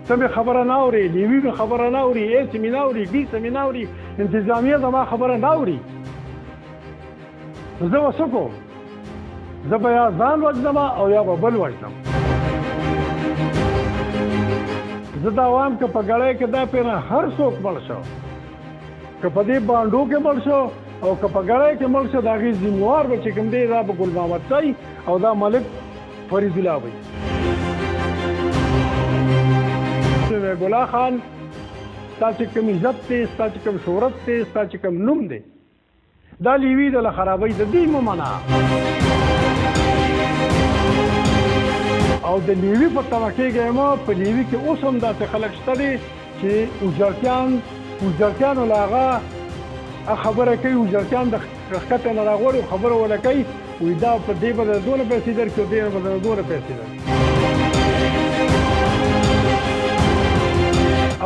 ته مې خبره نه اورې، لیوي مې خبره نه اوري، ایس مې نه اوري، ډي مې نه اوري، انتظامیه زما خبره نه اوري. نو زه به څه کوم؟ زه به یا ځان وژنم او یا به بل وژنم. زه دا وایم که په ګړی کې دا پیره هر څوک مړ شو، که په دې بانډو کې مړ شو او که په ګړی کې مړ شو، د هغې ذموار به چې کوم دی دا به ګل محمد صاحب او دا ملک فرید الله وي. ګلا خان ستا چې کوم عزت دی، ستا چې کوم شهرت دی، ستا چې کوم نوم دی، دا لیوي دله خرابوي، د دې مه منه. او د لیوي په تمه کېږئ مه. په لیوي کې اوس هم داسې خلک شته دي چې وزارتیانو له هغه خبره کوي، وزارتیان د ښکته نه راغواړي خبره وله کوي، وایي دا په دې به در دونه پیسې درکړي او دې به در دونه پیسې درکړي.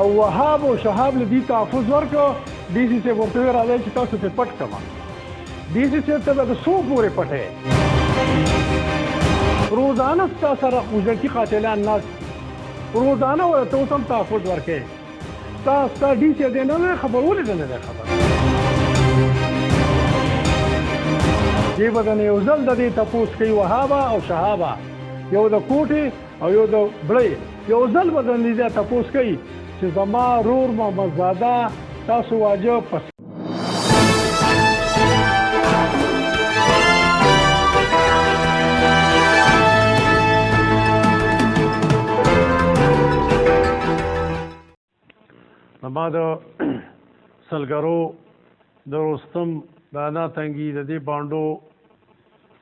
او وهاب او شهاب له دې تحفظ ورکړو. ډي سي صاحب ورته ویل راځئ چې تاسو پرې پټ کړم. ډي سي صاحب ته به د څو پورې پټې روزانه ستا سره وزارتي قاتلان ناست، روزانه ورته اوس هم تحفظ ورکړې. ستا ډي سي دی نه دی خبر، ولې دی نه دی خبر؟ دې به د نه یو ځل د دې تپوس کوي وهابه او شهابه، یو د کوټې او یو د بړۍ، یو ځل به د دې تپوس کوي چې زما رور محمد زاده تاسو واجب پس ما د سلګرو د رستم د انا تنګي د دې بانډو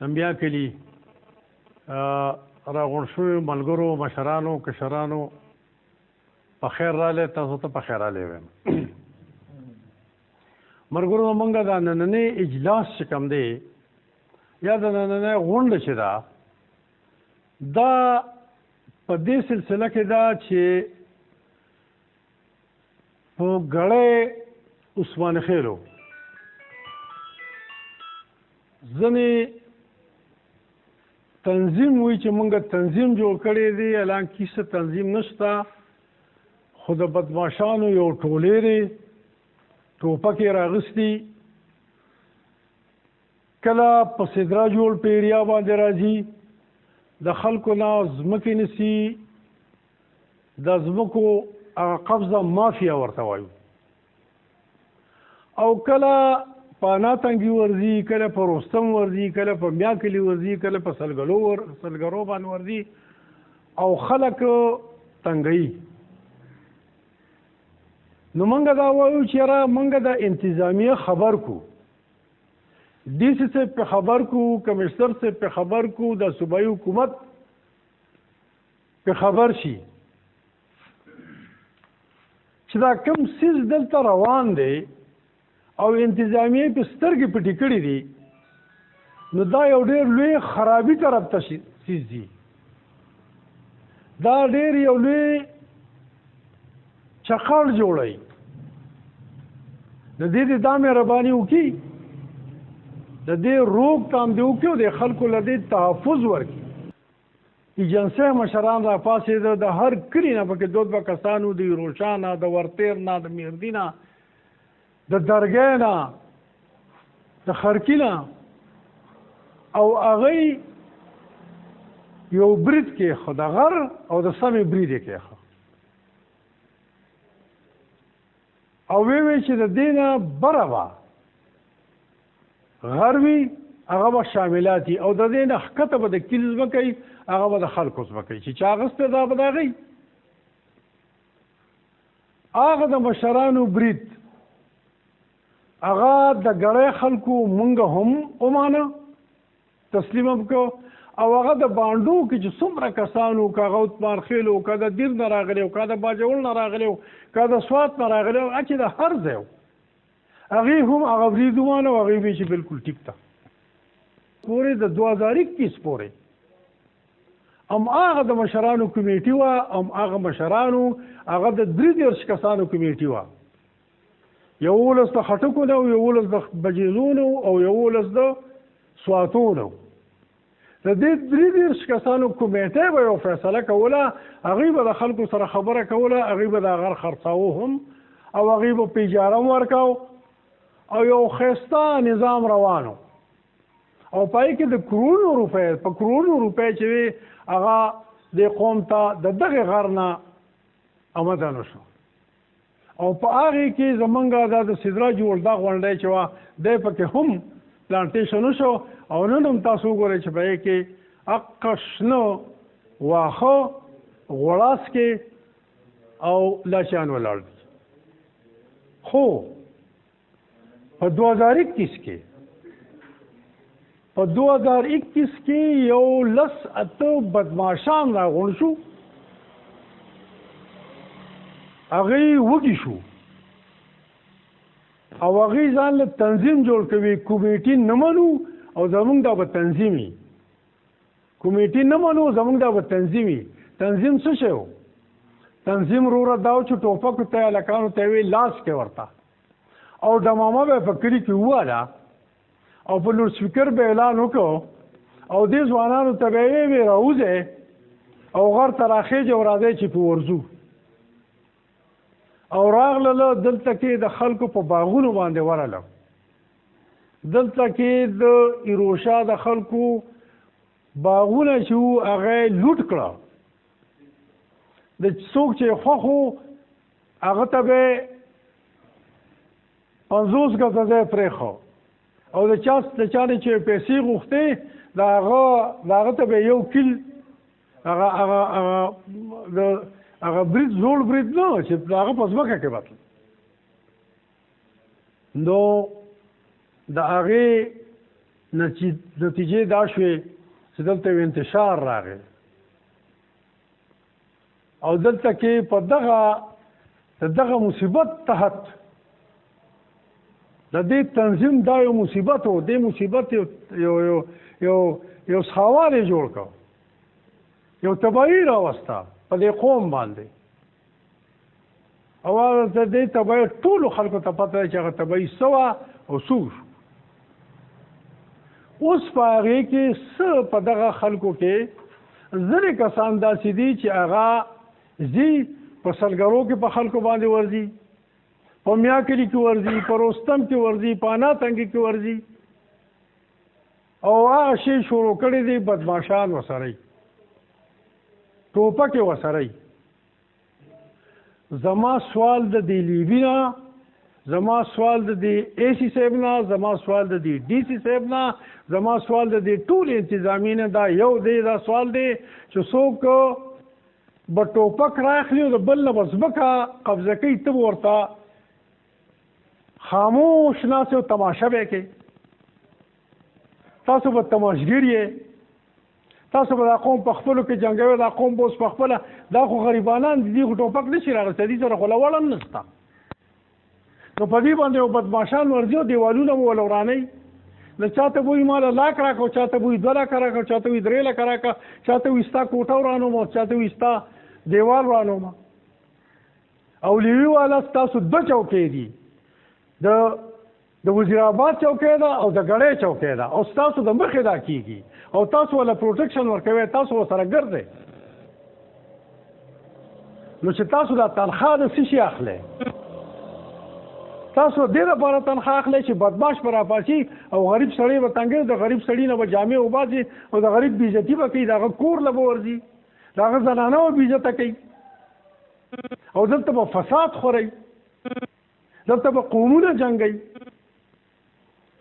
نمبیا کلی راغون شوی ملګرو مشرانو کشرانو په خیر رالی، تاسو ته په خیر رالی ویم. ملګرو مونږه دا نننی اجلاس چې کوم دی یا د نننی غونډه چې ده، دا په دې سلسله کې ده چې په ګړی عثمان خیلو ځنې تنظیم وایي چې مونږ تنظیم جوړ کړی دی، الان کیسه تنظیم نشته، خو د بدماشانو یو ټولې دی ټوپکې راغستي، کله په سدرا جوړ په ایریا باندې راځي، د خلکو نه ځمکې نیسي، د ځمکو قبضه مافیا ورته وایو، او کله په انا تنګي ورځي، کله په رستم ورځي، کله په میا کلي ورځي، کله په سلګرو باندې ورځي او خلک تنګوي. نو مونږ دا وایو چې یاره مونږ د انتظامیه خبر کو، ډي سي صاحب په خبر کو، کمشنر صاحب په خبر کو، د صوبایي حکومت په خبر شي چې دا کوم څیز دلته روان دی او انتظامیه په سترګې پټې کړې دي، نو دا یو ډېر لوی خرابي طرف ته څیز دي. دا ډېر یو لوی چقړ جوړوي. د دې دا مهرباني وکړي، د دې روکتام دې وکړي او د خلکو له دې تحفظ ورکړي. ایجنسۍ مشران را پاڅېده، د هر کلي نه پکې دوه دوه کسانو، د روشا نه، د ورتیر نه، د مهردي نه، د درګۍ نه، د خرکي نه، او هغه یو برید کې خو د غر او د سمې برید یې کې او وی چې د دې نه بره به غر وي، هغه به شاملات وي، او د دې نه ښکته به د کلي ځمکه وي، هغه به د خلکو ځمکه وي چې چا اخیستی دا به د هغه وي. هغه د مشرانو برید، هغه د ګړی خلکو مونږ هم ومانه تسلیم هم کو، او هغه د بانډو کې چې څومره کسانو، که هغه عثمان خیل و، که د دیر نه راغلی و، که د باجوړ نه راغلی و، که د سوات نه راغلی و، چې د هر ځای و، هغې هم هغه برید ومانه او هغې ویل چې بلکل ټیک ده. پورې د 2021 پورې هم هغه د مشرانو کمیټي وه، هم هغه مشرانو هغه د 33 کسانو کمیټي وه، 11 د خټکو نه، 11 د بجیزونو او 11 د سواتونو. د دې 33 کسانو کمیټه به یو فیصله کوله، هغوی به د خلکو سره خبره کوله، هغوی به د غر خرڅاوه هم او هغوی به په اجاره هم ورکاو او یو ښایسته نظام روانو او پای کې د کرونو روپۍ په کرونو روپۍ چې وي هغه دې قوم ته د دغې غر نه آمده نه شو. او په هغې کې زمونږ دا د سدراج ولدا غونډی چې وه دی پکې هم پلانټیشن وشو او نن هم تاسو وګورئ چې په هغې کې اقه شنه واښه غوړاسکې او لاچیان ولاړ دي. خو په 2021 کې یو 10 بدماشان راغونډ شو، هغوی وږي شو او هغوی ځان له تنظیم جوړ کوي. کمیټې نه منو او زمونږ دا به تنظیمي، کمیټې نه منو زمونږ دا به تنظیمي. تنظیم څه شی و؟ تنظیم وروره دا و چې ټوپکو ته هلکانو ته یې لاس کې ورته او ډمامه به یې په کلي کې وواله او په لوډ سپیکر به اعلان وکړو او دې ځوانانو ته به یې ویې راوځئ او غر ته راخېږئ او راځئ چې په ورځو. او راغلله دلته کې د خلکو په باغونو باندې ورغلم، دلته کې د ایروشا د خلکو باغونه چې وو هغه یې لوټ کړه. د څوک چې خوښ وو هغه ته به 50 ګزه ځای پرېښو او د چا نه چې پیسې غوښتې د هغه ته به 1 کیل هغه برید زوړ برید نه چې هغه په ځمکه کې بتل. نو د هغې نتیجې دا شوې چې دلته یو انتشار راغی او دلته کې په دغه مصیبت تحت د دې تنظیم دا یو مصیبت و. دې مصیبت یو سخاوار یې جوړ کړ، یو تباهي راوسته په دې قوم باندې او د دې تباهي ټولو خلکو ته پته ده چې هغه تباهي څه وه او څه وشو. اوس په هغې کې څه په دغه خلکو کې ځینې کسان داسې دي چې هغه ځي په سلګرو کې په خلکو باندې ورځي، په میا کلي کې ورځي، په روستم کې ورځي، په انا تنګي کې ورځي او هغه شی شروع کړی دی بدماشان وسره ټوپکې وسره. زما سوال د دې لیوي نه، زما سوال د دې اے سی صاحب نه، زما سوال د دې ډي سی صاحب نه، زما سوال د دې ټول انتظامي نه دا یو دی، دا سوال دی چې څوک به ټوپک راخلي او د بل نه به ځمکه قبضه کوي، ته به ورته خاموش ناست او تماشه به کوي. تاسو به تماشګر یې، تاسو به دا قوم په خپلو کې جنګوي، دا قوم به اوس په خپله دا خو غریبانان دي، خو ټوپک نه شي راغلی، دې سره خو لوړ هم نشته. نو په دې باندې یو بدماشان ورځي او دیوالونه به ول ورانوي. نو چاته به وایي ماله لاک راکړه، چاته به وایي 2 لکه راکړه، چاته به وایي 3 لکه راکړه، چاته به وایي ستا کوټه ورانوم، چاته به وایي ستا دیوال ورانوم. او لیوي والا ستاسو 2 چوکۍ دي، د وزیر آباد چوکۍ ده او د ګړۍ چوکۍ ده او ستاسو د مخې دا کېږي او تاسو ولا پروټیکشن ورکوئ، تاسو ورسره ګرځئ. نو چې تاسو دا تنخواه د څه شي اخلئ؟ تاسو دې لپاره تنخواه اخلئ چې بدماش به راپاسي او غریب سړی به تنګوي، د غریب سړي نه به جامې وباسي او د غریب بېعزتي به کوي، د هغه کور له به ورځي، د هغه زنانه به بېعزته کوي او دلته به فساد خورئ، دلته به قومونه جنګوي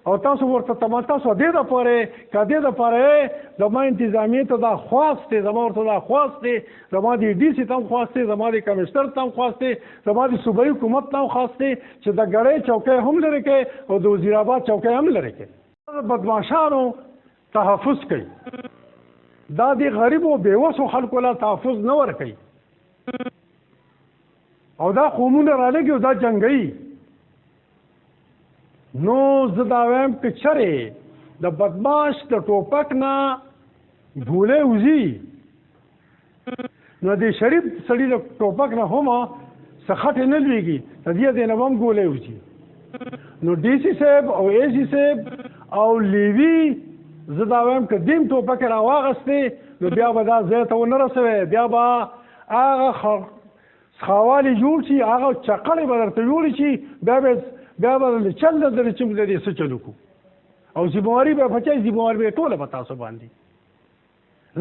او تاسو ورته تاسو دې دپاره که دې دپاره زما انتظامیې ته دا خواست دی، زما ورته دا خواست دی، زما د ډي سي ته هم خواست دی، زما د کمشنر ته هم خواست دی، زما د صوبایي حکومت ته هم خواست دی چې د ګړۍ چوکۍ هم لرې کړئ او د وزیر آباد چوکۍ هم لرې کړئ. بدماشانو تحفظ کوي، دا د غریبو بېوسو خلکو له تحفظ نه ورکوي او دا قومونه رالګي او دا جنګوي. نو زه دا وایم که چرې د بدماش د ټوپک نه ګولۍ وځي نو د شریف سړي د ټوپک نه هم څه خټې نه لوېږي، د دې نه به هم ګولۍ وځي. نو ډي سي صاحب او اے سي صاحب او لیوي زه دا وایم که دیم ټوپک را واغستې نو بیا به دا ځای ته ونه رسوې، بیا به هغه خاوالې جوړ شي، هغه چقړې به درته جوړې شي، بیا به چل درې چې موږ د دې څه چل وکړو او ذمواري به بچی ذمواري به ټوله په تاسو باندې.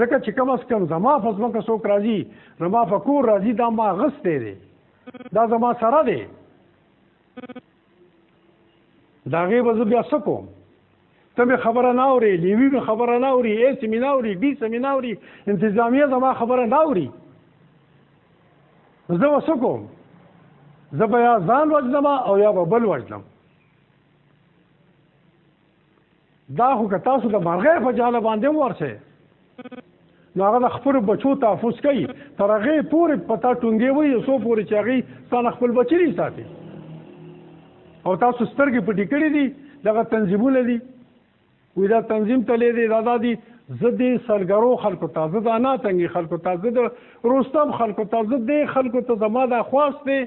ځکه چې کم از کم زما په ځمکه څوک راځي، زما په کور راځي، دا ما اغستی دی، دا زما سره دی، د هغې به زه بیا څه کوم؟ ته مې خبره نه اورې، لیوي مې خبره نه اوري، ایس مې نه اوري، ډي مې نه اوري، انتظامیه زما خبره نه اوري، زه به څه کوم؟ زه به یا ځان وژنم او یا به بل وژنم. دا خو که تاسو د مرغۍ په جاله باندې هم ورشئ نو هغه د خپلو بچو تحفظ کوي، تر هغې پورې په تا ټونګې وایي څو پورې چې هغې ستا نه خپل بچي نه ساتي. او تاسو سترګې پټې کړې دي، دغه تنظیمونه دي، وایي دا تنظیم تللی دی، دا دي. زه دې سرګرو خلکو ته، زه د ناتنګي خلکو ته، زه د رستم خلکو ته، زه دې خلکو ته زما دا خواست دی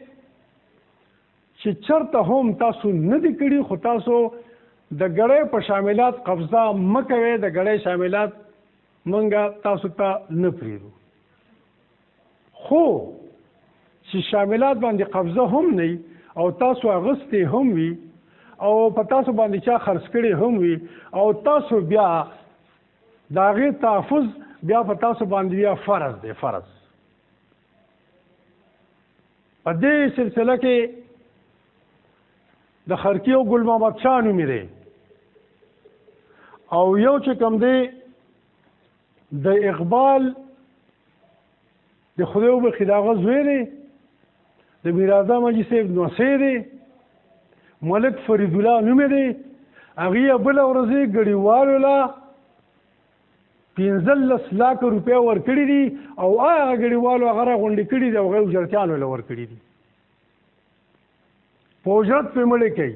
چې چېرته هم تاسو نه دي کړي، خو تاسو د ګړۍ په شاملات قبضه مه کوئ، د ګړۍ شاملات منګه تاسو ته نه پرېږدو. خو چې شاملات باندې قبضه هم نه او تاسو اغستې هم وي او په تاسو باندې چا خرڅ کړي هم وي او تاسو بیا د هغې تحفظ بیا په تاسو باندې بیا فرض دی، فرض. په دې سلسله کې د خرقي او ګل محمد شاه نومې دی او یو چې کوم دی د اقبال د خدای وبخښي د هغه زوی دی، د میراث حاجي صاحب نوسی دی، ملک فرید الله نومې دی. هغې بله ورځ ګډیوالو له 15 لک روپۍ ورکړي دي او هغه ګډیوالو هغه راغونډې کړي دي او هغه اجرتیانو له ورکړي دي، په اجرت پرې مړې کوي.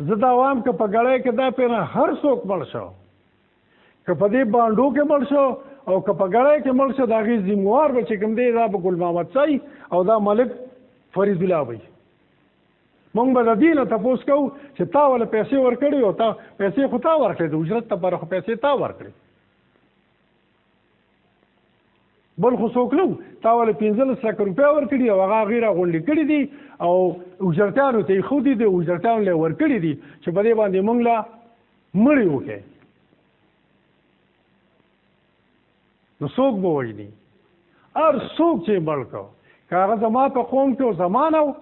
زه دا وایم که په ګړۍ کې دا پرې هر څوک مړ شو، که په دې بانډو کې مړ شو او که په ګړۍ کې مړ شو، د هغې ذموار به چې کوم دی دا به ګل محمد شاه او دا ملک فرید الله وي. موږ به د دې نه تپوس کوو چې تا ولې پیسې ورکړې او تا پیسې خو تا ورکړې، د اجرت لپاره خو پیسې تا ورکړې، بل خو څوک نه و. تا ولې 15 لک روپۍ ورکړي او هغه هغې راغونډې کړي دي او اجرتیانو ته یې ښودي دي، اجرتیانو له یې ورکړي دي چې په دې باندې موږ له مړې وکړئ. نو څوک به وژني؟ هر څوک چې مړ کړو، که هغه زما په قوم کې او زما نه و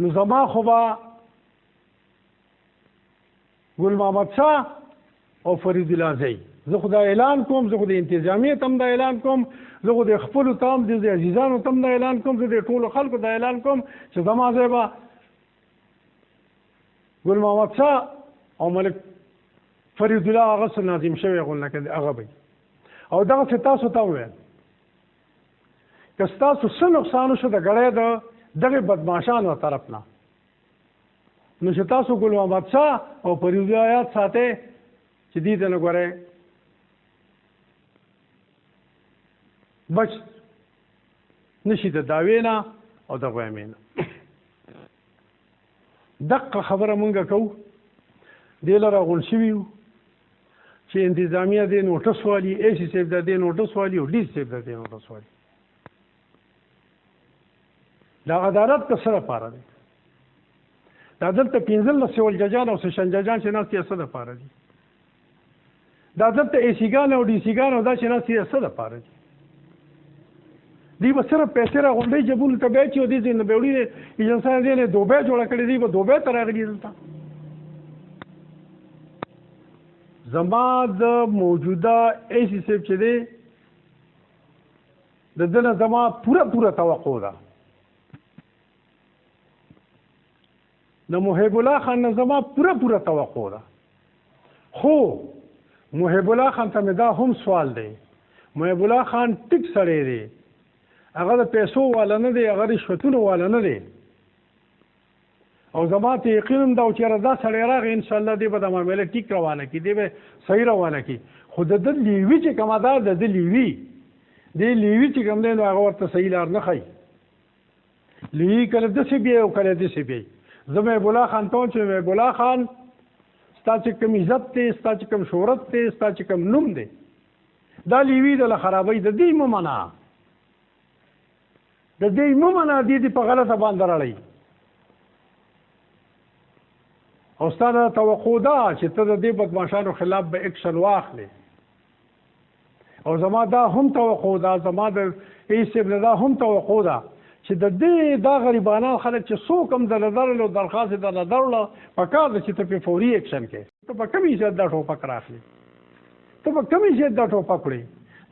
نو زما خو به ګل محمد شاه او فرید الله زی، زه خو دا اعلان کوم، زه خو د انتظامیې ته هم دا اعلان کوم، زه خو د خپلو ته هم د عزیزانو ته هم دا اعلان کوم، زه د ټولو خلکو دا اعلان کوم چې زما ځای به ګل محمد شاه او ملک فرید الله هغه څه ناظم شوی غونډه کې هغه به او دغسې تاسو ته وویل که ستاسو څه نقصان وشو د ګړۍ د دغې بدماشانو طرف نه نو چې تاسو ګل محمد شاه او فرید الله یاد ساتئ چې دې ته نه ګورئ بچ نشي د دعوې نه او د غویمې نه. دقه خبره مونږ کوو، دې له راغونډ شوي یو چې انتظامیه دې نوټس والي، اے سی صاحب د دې نوټس والي او ډي صاحب د دې نوټس والي. دا عدالت د څه لپاره دی؟ دا دلته 15 سیول ججان او سیشن ججان چې ناست یې څه لپاره دي؟ دا دلته اے سیګان او ډي سیګان او دا چې ناست یې څه لپاره دي؟ دی به صرف پیسې راغونډوي جبونو ته به اچي او دې ځای نه به وړي ایجنسیانو دې نه دوبۍ جوړه کړې دي، به دوبۍ ته راغلي دلته. زما د موجوده اے سی صاحب چې دی د ده نه زما پوره توقع ده، د محب الله خان نه زما پوره توقع ده. خو محب الله خان ته مې دا هم سوال دی، محب الله خان ټیک سړی دی، هغه د پیسو والا نه دی، هغه رشوتونو والا نه دی او زما ته یقین هم دا و چې یاره دا سړی راغی انشاءالله دی به دا معامله ټیک روانه کړي، دی به صحیح روانه کړي. خو د ده لیوي چې کومه ده، د ده لیوي چې کوم دی نو هغه ورته صحیح لار نه ښایي. لیوي کله داسې بیایي او کله داسې بیایي. زه محب الله خان ته وایم چې محب الله خان ستا چې کوم عزت دی، ستا چې کوم شهرت دی، ستا چې کوم نوم دی، دا لیوي د خرابۍ د دې مه منه، د دې مه منه، دې په غلطه باندې راړئ. او ستا دا توقع ده چې ته د دې بدماشانو خلاف به اکشن واخلې. او زما دا هم توقع ده، زما د ایسب دا هم توقع ده چې د دې دا غریبانان خلک چې څوک هم د لرلو درخواست د لرلو پکار ده چې ته په فوري اکشن کې. ته په کوم عزت دا ټوپک راخلې؟ ته په کوم عزت دا ټوپک وړې؟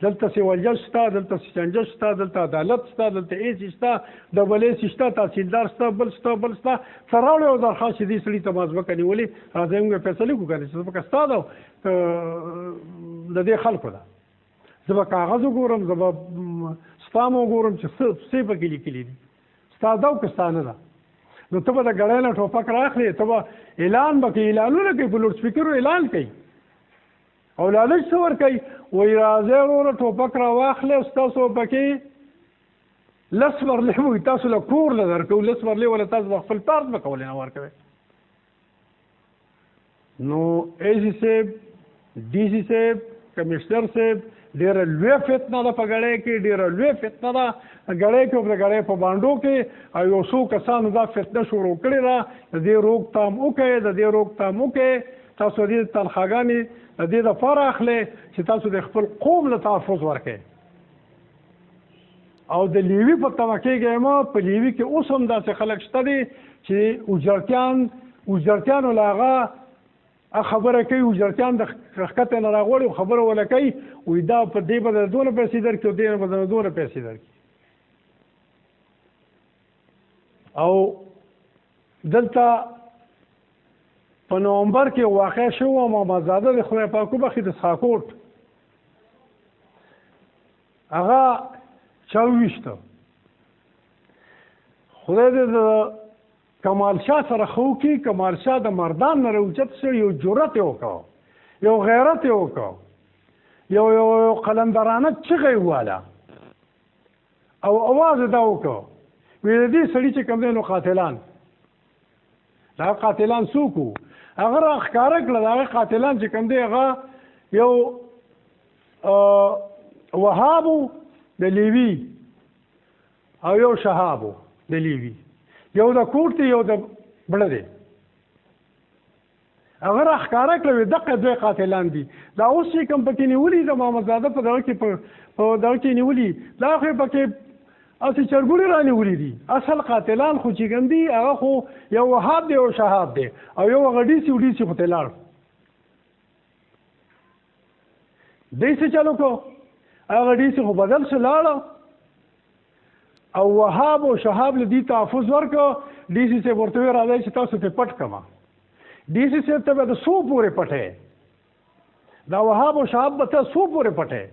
دلته سیولجل شته، دلته سنجش شته، دلته عدالت شته، دلته ایس شته، ډبل ایس شته، تحصیلدار شته، بل شته بل شته. سره راوړې او درخواست دې سړي ته مازبکه نیولې، راځئ موږ فیصلې وکړو چې پکې ستا ده د دې خلکو ده. زه به کاغذ وګورم، زه به ستا م وګورم چې څه پکې لیکلي دي، ستا ده او که ستا نه ده. نو ته به د ګړۍ نه ټوپک راخلې، ته به اعلان به کوې، اعلانونه کوي، په لوډ سپیکرو اعلان کوي او لالچ څه ورکوي، وایي راځئ وروره ټوپک را واخلئ او ستاسو پکې لس ورلې وایي تاسو له کور له درکوو، لس ورلې ولا تاسو به خپل پارت به کولی نه ورکوئ. نو اے سی صاحب، ډي سي صاحب، کمشنر صاحب، ډېره لویه فتنه ده په ګړۍ کې، ډېره لویه فتنه ده ګړۍ کې او د ګړۍ په بانډو کې. او یو څو کسانو دا فتنه شروع کړې ده، د دې روکتام وکړئ، د دې روکتام وکړئ. تاسو دې تنخواګانې د دې دپاره اخلئ چې تاسو د خپل قوم له تحفظ ورکړئ. او د لیوي په تمه کېږئ مه، په لیوي کې اوس هم داسې خلک شته دي چې وزرتیانو له هغه خبره کوي، وزرتیان د ښکته نه راغواړي او خبره وله کوي، وایي دا په دې به د دونه پیسې درکړي او دې به د دونه پیسې درکړي. او دلته په نومبر کې واقع شو محمدزاده د خدای پاک وبخښي د ساکوټ هغه 24 خدای دې د کمال شاه سره خو کې کمال شاه د مردان نه راوچت شو، یو جرأت یې وکړ، یو غیرت یې وکړ، یو قلندرانه چغه یې وواله او اواز یې دا وکړ، وایي د دې سړي چې کوم دی نو قاتلان، دا قاتلان څوک وو؟ هغه راښکاره کړه د هغه قاتلان چې کوم دی هغه یو وهاب د لیوي او یو شهاب د لیوي، یو د کوټ دی یو د بړه دی. هغه راښکاره کړه دغه دوی قاتلان دي. دا اوس چې کوم پکې نیولي د محمدزاده په دغه کې په دغه کې نیولي، دا خو پکې اسی چرګوړي را نیولي دي. اصل قاتلان خو چې کوم دي هغه خو یو وهاب دی او شهاب دی او یو هغه ډیسي وډیسي خو ته لاړ دی څه چلو کو، هغه ډیسي خو بدل شو لاړه او وهاب او شهاب له دې تحفظ ورکړه. ډیسي صاحب ورته ویل راځئ چې تاسو ته پټ کړم. ډیسي صاحب ته به د څو پورې پټې، دا وهاب او شهاب به ته څو پورې پټې.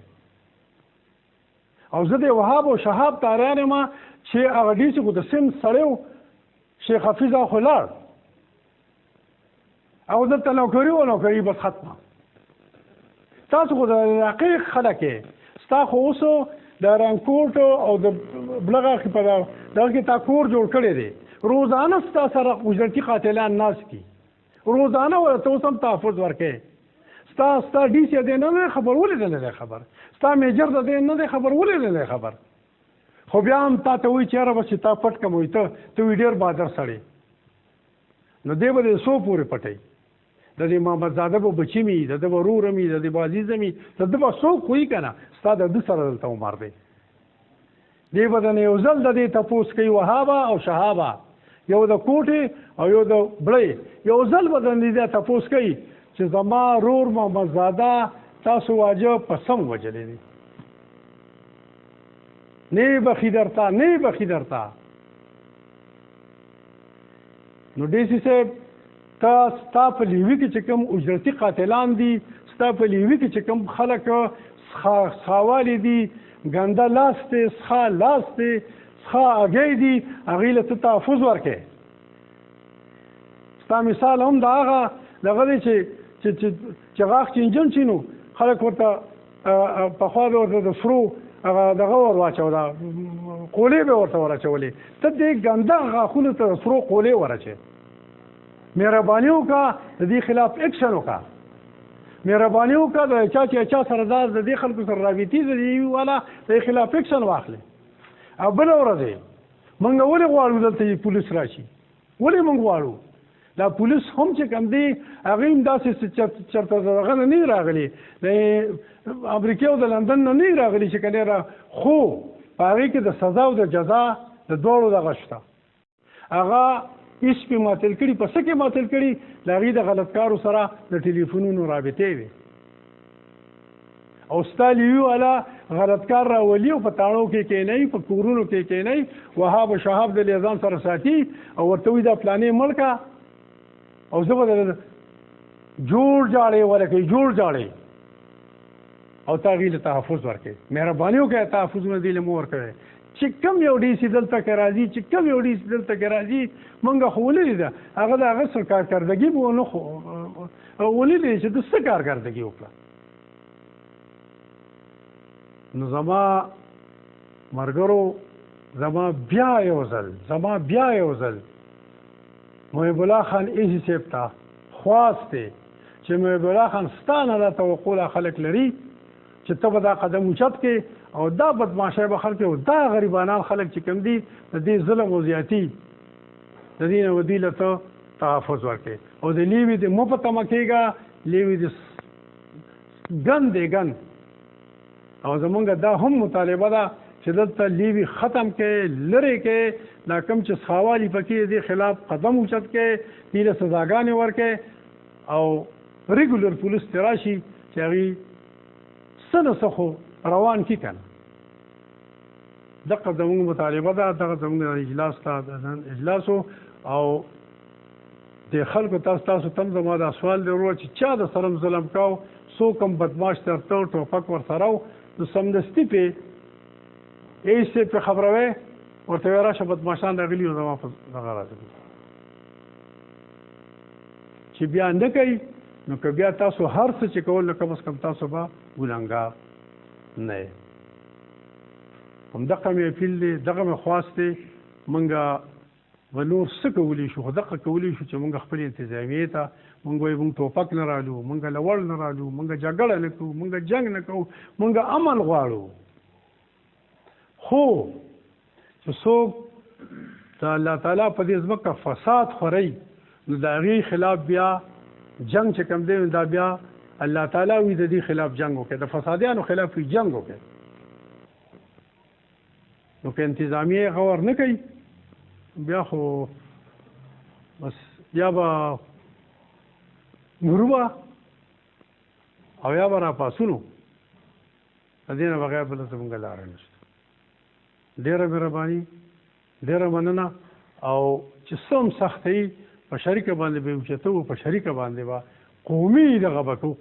او زه د وهاب او شهاب تاریان یم چې هغه ډیسي خو د سند سړی و، شیخ حفیظ خو لاړ او دلته نوکري و، نوکري بس ختمه. تاسو خو د عراقي خلک یې، ستا خو اوس د رنګکوټ او د بلغه په دغه کې تا کور جوړ کړی دی، روزانه ستا سره اجرتي قاتلان ناست دي، روزانه ورته اوس هم تحفظ ورکوې. ستا ډي سي دی نه دی خبر، ولې نه دی خبر؟ ستا میجر د دی نه دی خبر، ولې نه دی خبر؟ خو بیا هم تا ته وایي چې یاره بس چې تا پټ کړم، وایي ته وایي ډېر بهادر سړی. نو دی به د څو پورې پټوي؟ د دې محمدزاده به بچي مي، د ده به ورور مي، د دې به عزیزه مي، د ده به څوک وایي که نه ستا د ده سره دلته عمر دی. دی به د نه یو ځل د دې تپوس کوي وهابه او شهابه، یو د کوټې او یو د بړۍ، یو ځل به د دې تپوس کوي چې زما رور محمدزاده تاسو واجه په سم وجلی دی، نه بخي درته، نه بخي درته. نو ډي سي صاحب ستا په لیوي کې چې کوم اجرتي قاتلان دي، ستا په لیوي کې چې کوم خلک څښاوالي دي، ګنده لاس دی، څښا لاس دی، څښا اګی دي، هغوی له ته تحفظ ورکړې. ستا مثال هم د هغه دغه دی چې غاښ چینجن شي نو خلک ورته پخوا به ورته د سرو هغه دغه ور واچوله، قولې به ورته ور اچولې. ته دې ګنده غاښونو ته د سرو قولې ور اچې. مهرباني وکړه د دې خلاف اکشن وکړه مهرباني وکړه د چا چې چا سره دا د دې خلکو سره رابطې د دې والا د دې خلاف اکشن واخلي او بله ورځ موږ ولې غواړو دلته پولیس راشي ولې موږ غواړو دا پولیس هم چې کوم دی هغه هم داسې چېرته دغه نه نه راغلي د امریکا او د لندن نه نه راغلي چې کله را خو په هغې کې د سزا او د جزا د دواړو دغه شته هغه هېڅ پې ماتل کړي په څه کې ماتل کړي د هغې د غلطکارو سره د ټلیفونونو رابطې وي او ستا لیوي والا غلطکار راولي او په تاڼو کې کېنئ په کورونو کې کېنئ وهاب شهاب د لیزان سره ساتي او ورته وایي دا پلانې مړ او زه به جوړ جاړې ورکوي جوړ جاړې او تا هغې له تحفظ ورکوي مهرباني وکړئ تحفظونه دې له مو ورکوئ چې کوم یو ډي سي دلته کې راځي چې کوم یو ډي سي دلته کې راځي موږ خو ولیدې ده هغه د هغه څه کارکردګي به ونه ولیدې چې د څه کارکردګي وکړه نو زما ملګرو زما بیا یو ځل محب الله خان ایسي صاحب ته خواست دی چې محب الله خان ستا نه دا توقع خلک لري چې ته به دا قدم اوچت کې او دا بدماشۍ به خلک او دا غریبانان خلک چې کوم دي د دې ظلم او زیاتي د دې نه ودې له ته تحفظ ورکړې او د لیوي د مو په تمه کېږه لیوي د ګن او زمونږ دا هم مطالبه ده چې دلته لیوي ختم کې لرې کې دا کوم چې سخاوالي پکې دې خلاف قدم اوچت کې دې له سزاګانې ورکې او ریګولر پولیس ته راشي چې هغې څه نه څه خو روان کړي که نه دغه زموږ مطالبه ده دغه زموږ اجلاس ته اجلاسو او د خلکو تاسو تم زما دا سوال دی ورور چې چا د سره ظلم کاو څوک هم بدماش درته ټوپک ورسره و نو سمدستي پې ایسې پې خبروي ورته وایه راشه بدماشان راغلي او زما په دغه راځي چې بیا نه کوي نو که بیا تاسو هر څه چې کول نو کم از کم تاسو به ګناهګار نه یې همدغه مې اپیل دی دغه مې خواست دی موږ به نور څه کولی شو خو دغه کولی شو چې موږ خپلې انتظامیې ته موږ وایو موږ ټوپک نه رالو موږ لوړ نه رالو موږ جګړه نه کوو موږ جنګ نه کوو موږ امن غواړو خو چې څوک د الله تعالی په دې ځمکه فساد خورئ نو د هغې خلاف بیا جنگ چې کوم دی دا بیا الله تعالی وي د دې خلاف جنگ وکړي د فسادیانو خلاف وي جنگ وکړي نو که انتظامیه غور نه کوي بیا خو بس یا به مرو به او یا به راپاسونو د دې نه بغیر بله زموږ لاره نشته ډېره مهرباني ډېره مننه او چې څه هم سختۍ په شریکه باندې به اوچتو په شریکه باندې به قومي دغه به کوو